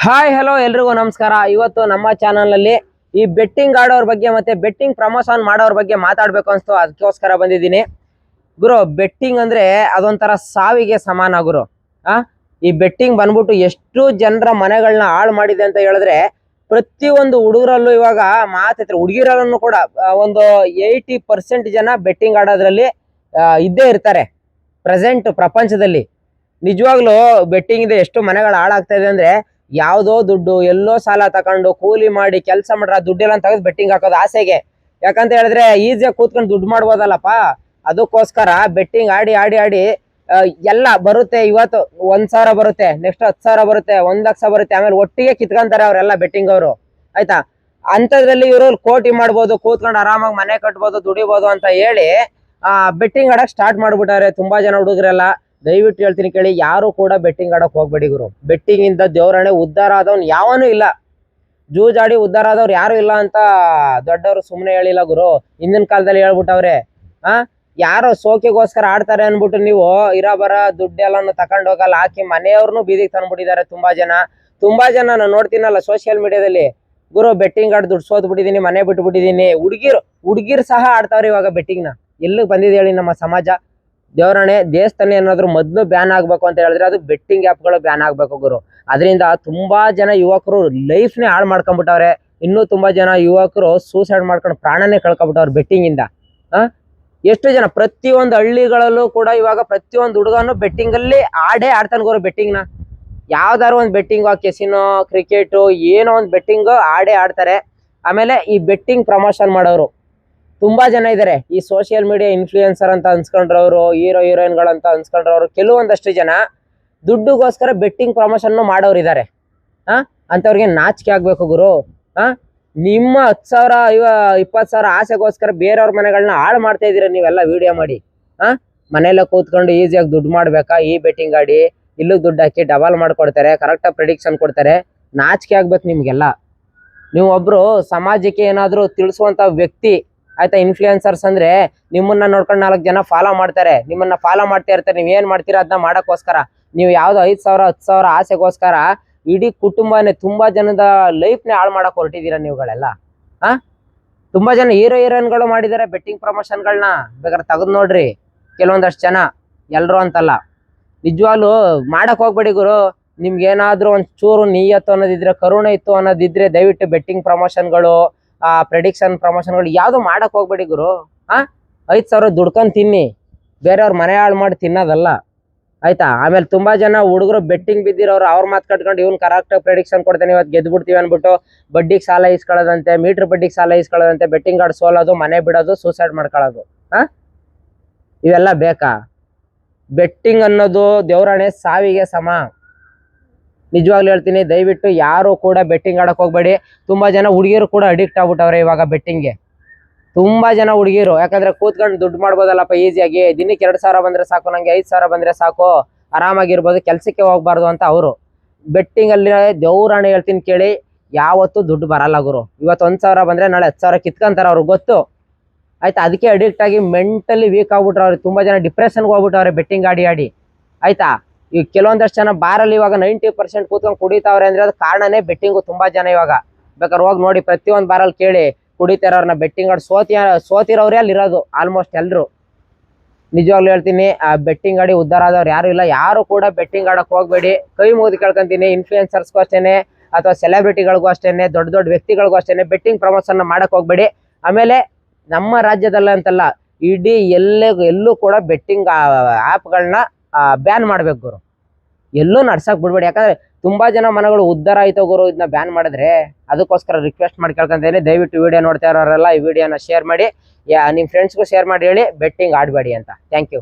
Hi hello ಎಲ್ರಿಗೂ ನಮಸ್ಕಾರ. ಇವತ್ತು ನಮ್ಮ ಚಾನಲ್ ನಲ್ಲಿ ಈ ಬೆಟ್ಟಿಂಗ್ ಆಡೋರ್ ಬಗ್ಗೆ ಮತ್ತೆ ಬೆಟ್ಟಿಂಗ್ ಪ್ರಮೋಷನ್ ಮಾಡೋರ್ ಬಗ್ಗೆ ಮಾತಾಡ್ಬೇಕು ಅನ್ಸ್ತು, ಅದಕ್ಕೋಸ್ಕರ ಬಂದಿದ್ದೀನಿ ಗುರು. ಬೆಟ್ಟಿಂಗ್ ಅಂದ್ರೆ ಅದೊಂಥರ ಸಾವಿಗೆ ಸಮಾನ ಗುರು. ಆ ಈ ಬೆಟ್ಟಿಂಗ್ ಬಂದ್ಬಿಟ್ಟು ಎಷ್ಟು ಜನರ ಮನೆಗಳನ್ನ ಹಾಳು ಮಾಡಿದೆ ಅಂತ ಹೇಳಿದ್ರೆ, ಪ್ರತಿಯೊಂದು ಹುಡುಗರಲ್ಲೂ ಇವಾಗ ಮಾತೈತ್ರಿ. ಹುಡುಗಿರಲ್ಲೂ ಕೂಡ ಒಂದು 80% ಜನ ಬೆಟ್ಟಿಂಗ್ ಆಡೋದ್ರಲ್ಲಿ ಇದ್ದೇ ಇರ್ತಾರೆ ಪ್ರೆಸೆಂಟ್ ಪ್ರಪಂಚದಲ್ಲಿ. ನಿಜವಾಗ್ಲೂ ಬೆಟ್ಟಿಂಗ್ ಇದೆ ಎಷ್ಟು ಮನೆಗಳು ಹಾಳಾಗ್ತಾ ಇದೆ ಅಂದ್ರೆ, ಯಾವ್ದೋ ದುಡ್ಡು ಎಲ್ಲೋ ಸಾಲ ತಕೊಂಡು ಕೂಲಿ ಮಾಡಿ ಕೆಲಸ ಮಾಡ್ರ ದುಡ್ಡೆಲ್ಲ ತೆಗೆದು ಬೆಟ್ಟಿಂಗ್ ಹಾಕೋದು ಆಸೆಗೆ. ಯಾಕಂತ ಹೇಳಿದ್ರೆ ಈಸಿಯಾಗಿ ಕೂತ್ಕೊಂಡು ದುಡ್ಡು ಮಾಡ್ಬೋದಲ್ಲಪ್ಪ, ಅದಕ್ಕೋಸ್ಕರ ಬೆಟ್ಟಿಂಗ್ ಆಡಿ ಆಡಿ ಆಡಿ ಎಲ್ಲ ಬರುತ್ತೆ. ಇವತ್ತು 1,000 ಬರುತ್ತೆ, ನೆಕ್ಸ್ಟ್ 10,000 ಬರುತ್ತೆ, 1,00,000 ಬರುತ್ತೆ, ಆಮೇಲೆ ಒಟ್ಟಿಗೆ ಕಿತ್ಕೊಂತಾರೆ ಅವರೆಲ್ಲ ಬೆಟ್ಟಿಂಗ್ ಅವರು. ಆಯ್ತಾ, ಅಂತದ್ರಲ್ಲಿ ಇವರು ಕೋಟಿ ಮಾಡ್ಬೋದು, ಕೂತ್ಕೊಂಡು ಆರಾಮಾಗಿ ಮನೆ ಕಟ್ಬೋದು, ದುಡಿಬೋದು ಅಂತ ಹೇಳಿ ಬೆಟ್ಟಿಂಗ್ ಆಡಕ್ ಸ್ಟಾರ್ಟ್ ಮಾಡ್ಬಿಟ್ಟಾರೆ ತುಂಬಾ ಜನ ಹುಡುಗರೆಲ್ಲ. ದಯವಿಟ್ಟು ಹೇಳ್ತೀನಿ ಕೇಳಿ, ಯಾರು ಕೂಡ ಬೆಟ್ಟಿಂಗ್ ಆಡಕ್ ಹೋಗ್ಬೇಡಿ ಗುರು. ಬೆಟ್ಟಿಂಗ್ ಇಂದ ದೇವರಣೆ ಉದ್ಧಾರ ಆದವನ್ ಯಾವನು ಇಲ್ಲ, ಜೂಜಾಡಿ ಉದ್ಧಾರ ಆದವ್ರು ಯಾರು ಇಲ್ಲ ಅಂತ ದೊಡ್ಡವರು ಸುಮ್ಮನೆ ಹೇಳಿಲ್ಲ ಗುರು. ಹಿಂದಿನ ಕಾಲದಲ್ಲಿ ಹೇಳ್ಬಿಟ್ಟವ್ರೆ. ಯಾರೋ ಸೋಕಿಗೋಸ್ಕರ ಆಡ್ತಾರೆ ಅನ್ಬಿಟ್ಟು ನೀವು ಇರಾಬರ ದುಡ್ಡೆಲ್ಲನು ತಕೊಂಡ್ ಹೋಗಲ್ಲ ಹಾಕಿ ಮನೆಯವ್ರನ್ನು ಬೀದಿಗೆ ತಂದ್ಬಿಟ್ಟಿದ್ದಾರೆ ತುಂಬಾ ಜನ ನಾನು ನೋಡ್ತೀನಲ್ಲ ಸೋಷಿಯಲ್ ಮೀಡಿಯಾದಲ್ಲಿ. ಗುರು ಬೆಟ್ಟಿಂಗ್ ಆಡಿ ದುಡ್ಡು ಸೋತ್ ಬಿಟ್ಟಿದೀನಿ, ಮನೆ ಬಿಟ್ಬಿಟ್ಟಿದೀನಿ. ಹುಡುಗಿರು ಸಹ ಆಡ್ತಾವ್ರೆ ಇವಾಗ ಬೆಟ್ಟಿಂಗ್ ನ. ಎಲ್ಲಿಗೆ ಬಂದಿದೆ ಹೇಳಿ ನಮ್ಮ ಸಮಾಜ? ದೇವರಣೆ ದೇವಸ್ಥಾನ ಏನಾದ್ರು ಮೊದ್ಲು ಬ್ಯಾನ್ ಆಗ್ಬೇಕು ಅಂತ ಹೇಳಿದ್ರೆ ಅದು ಬೆಟ್ಟಿಂಗ್ ಆ್ಯಪ್ಗಳು ಬ್ಯಾನ್ ಆಗ್ಬೇಕು ಗುರು. ಅದರಿಂದ ತುಂಬಾ ಜನ ಯುವಕರು ಲೈಫ್ನೇ ಹಾಳು ಮಾಡ್ಕೊಂಡ್ಬಿಟ್ಟವ್ರೆ. ಇನ್ನೂ ತುಂಬಾ ಜನ ಯುವಕರು ಸೂಸೈಡ್ ಮಾಡ್ಕೊಂಡು ಪ್ರಾಣನೇ ಕಳ್ಕೊಬಿಟ್ಟವ್ರೆ ಬೆಟ್ಟಿಂಗ್ ಇಂದ. ಎಷ್ಟು ಜನ ಪ್ರತಿಯೊಂದು ಹಳ್ಳಿಗಳಲ್ಲೂ ಕೂಡ ಇವಾಗ ಪ್ರತಿಯೊಂದು ಹುಡುಗನು ಬೆಟ್ಟಿಂಗ್ ಅಲ್ಲಿ ಆಡ್ತಾನೆ ಗುರು. ಬೆಟ್ಟಿಂಗ್ ನ ಯಾವ್ದಾರು ಒಂದು ಬೆಟ್ಟಿಂಗ್, ಕೆಸಿನೋ, ಕ್ರಿಕೆಟ್, ಏನೋ ಒಂದು ಬೆಟ್ಟಿಂಗ್ ಆಡ್ತಾರೆ. ಆಮೇಲೆ ಈ ಬೆಟ್ಟಿಂಗ್ ಪ್ರಮೋಷನ್ ಮಾಡೋರು ತುಂಬಾ ಜನ ಇದಾರೆ. ಈ ಸೋಷಿಯಲ್ ಮೀಡಿಯಾ ಇನ್ಫ್ಲೂಯೆನ್ಸರ್ ಅಂತ ಅನ್ಸ್ಕೊಂಡ್ರವ್ರು, ಹೀರೋಯಿನ್ಗಳಂತ ಅನ್ಸ್ಕೊಂಡ್ರವ್ರು, ಕೆಲವೊಂದಷ್ಟು ಜನ ದುಡ್ಡುಗೋಸ್ಕರ ಬೆಟ್ಟಿಂಗ್ ಪ್ರಮೋಷನ್ ಮಾಡೋರು ಇದಾರೆ. ಅಂತವ್ರಿಗೆ ನಾಚಿಕೆ ಆಗ್ಬೇಕು ಗುರು. ನಿಮ್ಮ 10,000 20,000 ಆಸೆಗೋಸ್ಕರ ಬೇರೆಯವ್ರ ಮನೆಗಳನ್ನ ಹಾಳು ಮಾಡ್ತಾ ಇದೀರ ನೀವೆಲ್ಲ ವಿಡಿಯೋ ಮಾಡಿ. ಮನೆಯಲ್ಲ ಕೂತ್ಕೊಂಡು ಈಸಿಯಾಗಿ ದುಡ್ಡು ಮಾಡ್ಬೇಕಾ? ಈ ಬೆಟ್ಟಿಂಗ್ ಆಡಿ ಇಲ್ಲೂ ದುಡ್ಡು ಹಾಕಿ ಡಬಲ್ ಮಾಡ್ಕೊಡ್ತಾರೆ, ಕರೆಕ್ಟಾಗಿ ಪ್ರಿಡಿಕ್ಷನ್ ಕೊಡ್ತಾರೆ. ನಾಚಿಕೆ ಆಗ್ಬೇಕು ನಿಮ್ಗೆಲ್ಲ. ನೀವು ಒಬ್ರು ಸಮಾಜಕ್ಕೆ ಏನಾದ್ರು ತಿಳಿಸುವಂತ ವ್ಯಕ್ತಿ ಆಯ್ತಾ. ಇನ್ಫ್ಲೂಯೆನ್ಸರ್ಸ್ ಅಂದ್ರೆ ನಿಮ್ಮನ್ನ ನೋಡ್ಕೊಂಡು 4 ಜನ ಫಾಲೋ ಮಾಡ್ತಾರೆ, ನಿಮ್ಮನ್ನ ಫಾಲೋ ಮಾಡ್ತಾ ಇರ್ತಾರೆ. ನೀವ್ ಏನ್ ಮಾಡ್ತೀರಾ ಅದನ್ನ ಮಾಡಕ್ಕೋಸ್ಕರ. ನೀವು ಯಾವ್ದು 5,000 10,000 ಆಸೆಗೋಸ್ಕರ ಇಡೀ ಕುಟುಂಬನೇ, ತುಂಬಾ ಜನದ ಲೈಫ್ನೇ ಹಾಳು ಮಾಡಕ್ ಹೊರಟಿದ್ದೀರಾ ನೀವುಗಳೆಲ್ಲ. ತುಂಬಾ ಜನ ಹೀರೋಯಿನ್ಗಳು ಮಾಡಿದ್ದಾರೆ ಬೆಟ್ಟಿಂಗ್ ಪ್ರಮೋಷನ್ಗಳನ್ನ, ಬೇಕಾದ್ರೆ ತೆಗೆದು ನೋಡ್ರಿ. ಕೆಲವೊಂದಷ್ಟು ಜನ, ಎಲ್ರು ಅಂತಲ್ಲ. ನಿಜವಾಗ್ಲು ಮಾಡಕ್ ಹೋಗ್ಬೇಡಿ ಗುರು. ನಿಮ್ಗೆ ಏನಾದ್ರೂ ಒಂದ್ ಚೂರು ನೀಯತ್ತು ಅನ್ನೋದಿದ್ರೆ, ಕರುಣೆ ಇತ್ತು ಅನ್ನೋದಿದ್ರೆ, ದಯವಿಟ್ಟು ಬೆಟ್ಟಿಂಗ್ ಪ್ರಮೋಷನ್ಗಳು, ಪ್ರೆಡಿಕ್ಷನ್ ಪ್ರಮೋಷನ್ಗಳು ಯಾವ್ದು ಮಾಡಕ್ ಹೋಗ್ಬೇಡಿ ಗುರು. 5,000 ದುಡ್ಕೊಂಡ್ ತಿನ್ನಿ, ಬೇರೆಯವ್ರ ಮನೆ ಹಾಳು ಮಾಡಿ ತಿನ್ನೋದಲ್ಲ ಆಯ್ತಾ. ಆಮೇಲೆ ತುಂಬಾ ಜನ ಹುಡುಗರು ಬೆಟ್ಟಿಂಗ್ ಬಿದ್ದಿರೋರು ಅವ್ರ ಮಾತು ಕಟ್ಕೊಂಡು ಇವ್ನು ಕರೆಕ್ಟ್ ಪ್ರೆಡಿಕ್ಷನ್ ಕೊಡ್ತೇನೆ ಇವತ್ತು ಗೆದ್ದು ಬಿಡ್ತೀವಿ ಅನ್ಬಿಟ್ಟು ಬಡ್ಡಿಗೆ ಸಾಲ ಇಸ್ಕೊಳ್ಳೋದಂತೆ, ಮೀಟರ್ ಬಡ್ಡಿಗೆ ಸಾಲ ಇಸ್ಕೊಳ್ಳೋದಂತೆ, ಬೆಟ್ಟಿಂಗ್ ಆಡ್ ಸೋಲೋದು, ಮನೆ ಬಿಡೋದು, ಸೂಸೈಡ್ ಮಾಡ್ಕೊಳ್ಳೋದು. ಇವೆಲ್ಲ ಬೇಕಾ? ಬೆಟ್ಟಿಂಗ್ ಅನ್ನೋದು ದೇವರಾಣೆ ಸಾವಿಗೆ ಸಮ. ನಿಜವಾಗ್ಲೂ ಹೇಳ್ತೀನಿ, ದಯವಿಟ್ಟು ಯಾರು ಕೂಡ ಬೆಟ್ಟಿಂಗ್ ಆಡಕ್ ಹೋಗ್ಬೇಡಿ. ತುಂಬಾ ಜನ ಹುಡುಗಿರು ಕೂಡ ಅಡಿಕ್ಟ್ ಆಗ್ಬಿಟ್ಟವ್ರೆ ಇವಾಗ ಬೆಟ್ಟಿಂಗ್ಗೆ. ತುಂಬಾ ಜನ ಹುಡುಗಿರು, ಯಾಕಂದ್ರೆ ಕೂತ್ಕೊಂಡು ದುಡ್ಡು ಮಾಡ್ಬೋದಲ್ಲಪ್ಪ ಈಸಿಯಾಗಿ. ದಿನಕ್ಕೆ 2,000 ಬಂದ್ರೆ ಸಾಕು, ನಂಗೆ 5,000 ಬಂದ್ರೆ ಸಾಕು, ಆರಾಮಾಗಿರ್ಬೋದು, ಕೆಲ್ಸಕ್ಕೆ ಹೋಗ್ಬಾರ್ದು ಅಂತ ಅವರು. ಬೆಟ್ಟಿಂಗ್ ಅಲ್ಲಿ ದೇವ್ರಾಣೆ ಹೇಳ್ತೀನಿ ಕೇಳಿ, ಯಾವತ್ತೂ ದುಡ್ಡು ಬರಲ್ಲ ಗುರು. ಇವತ್ತು 1,000 ಬಂದ್ರೆ ನಾಳೆ 10,000 ಕಿತ್ಕೊಂತಾರ ಅವ್ರಿಗೆ ಗೊತ್ತು ಆಯ್ತಾ. ಅದಕ್ಕೆ ಅಡಿಕ್ಟ್ ಆಗಿ ಮೆಂಟಲಿ ವೀಕ್ ಆಗ್ಬಿಟ್ರೆ ಅವ್ರಿಗೆ. ತುಂಬಾ ಜನ ಡಿಪ್ರೆಷನ್ಗೆ ಹೋಗ್ಬಿಟ್ಟವ್ರೆ ಬೆಟ್ಟಿಂಗ್ ಆಡಿ ಆಡಿ ಆಯ್ತಾ. ಈಗ ಕೆಲವೊಂದಷ್ಟು ಜನ ಬಾರಲ್ಲಿ ಇವಾಗ 90% ಕೂತ್ಕೊಂಡು ಕುಡಿತಾವ್ರೆ ಅಂದ್ರೆ ಅದು ಕಾರಣನೇ ಬೆಟ್ಟಿಂಗು. ತುಂಬಾ ಜನ ಇವಾಗ ಬೇಕಾದ್ರೆ ಹೋಗಿ ನೋಡಿ, ಪ್ರತಿಯೊಂದು ಬಾರಲ್ಲಿ ಕೇಳಿ, ಕುಡಿತಾರವ್ರನ್ನ ಬೆಟ್ಟಿಂಗ್ ಆಡಿ ಸೋತಿರೋರೇ ಅಲ್ಲಿ ಇರೋದು ಆಲ್ಮೋಸ್ಟ್ ಎಲ್ರು. ನಿಜವಾಗ್ಲೂ ಹೇಳ್ತೀನಿ, ಆ ಬೆಟ್ಟಿಂಗ್ ಆಡಿ ಉದ್ಧಾರ ಆದವ್ರು ಯಾರು ಇಲ್ಲ. ಯಾರು ಕೂಡ ಬೆಟ್ಟಿಂಗ್ ಆಡಕ್ ಹೋಗ್ಬೇಡಿ. ಕೈ ಮುಗಿದು ಕೇಳ್ಕೊಂತೀನಿ, ಇನ್ಫ್ಲೂಯೆನ್ಸರ್ಸ್ಗೂ ಅಷ್ಟೇನೆ, ಅಥವಾ ಸೆಲೆಬ್ರಿಟಿಗಳಿಗೂ ಅಷ್ಟೇನೆ, ದೊಡ್ಡ ದೊಡ್ಡ ವ್ಯಕ್ತಿಗಳಿಗೂ ಅಷ್ಟೇನೆ, ಬೆಟ್ಟಿಂಗ್ ಪ್ರಮೋಷನ್ ಮಾಡಕ್ ಹೋಗ್ಬೇಡಿ. ಆಮೇಲೆ ನಮ್ಮ ರಾಜ್ಯದಲ್ಲ ಅಂತಲ್ಲ, ಇಡೀ ಎಲ್ಲೂ ಕೂಡ ಬೆಟ್ಟಿಂಗ್ ಆ್ಯಪ್ಗಳನ್ನ ಬ್ಯಾನ್ ಮಾಡ್ಬೇಕು ಗುರು. ಎಲ್ಲೂ ನಡ್ಸಕ್ ಬಿಡ್ಬೇಡಿ. ಯಾಕಂದ್ರೆ ತುಂಬಾ ಜನ ಮನೆಗಳು ಉದ್ಧಾರ ಆಯ್ತು ಗುರು ಇದನ್ನ ಬ್ಯಾನ್ ಮಾಡಿದ್ರೆ. ಅದಕ್ಕೋಸ್ಕರ ರಿಕ್ವೆಸ್ಟ್ ಮಾಡಿ ಕೇಳ್ಕೊಂತೇನೆ, ದಯವಿಟ್ಟು ವಿಡಿಯೋ ನೋಡ್ತಾ ಇರೋರೆಲ್ಲ ಈ ವಿಡಿಯೋನ ಶೇರ್ ಮಾಡಿ, ನಿಮ್ ಫ್ರೆಂಡ್ಸ್ಗೂ ಶೇರ್ ಮಾಡಿ ಹೇಳಿ ಬೆಟ್ಟಿಂಗ್ ಆಡಬೇಡಿ ಅಂತ. Thank you.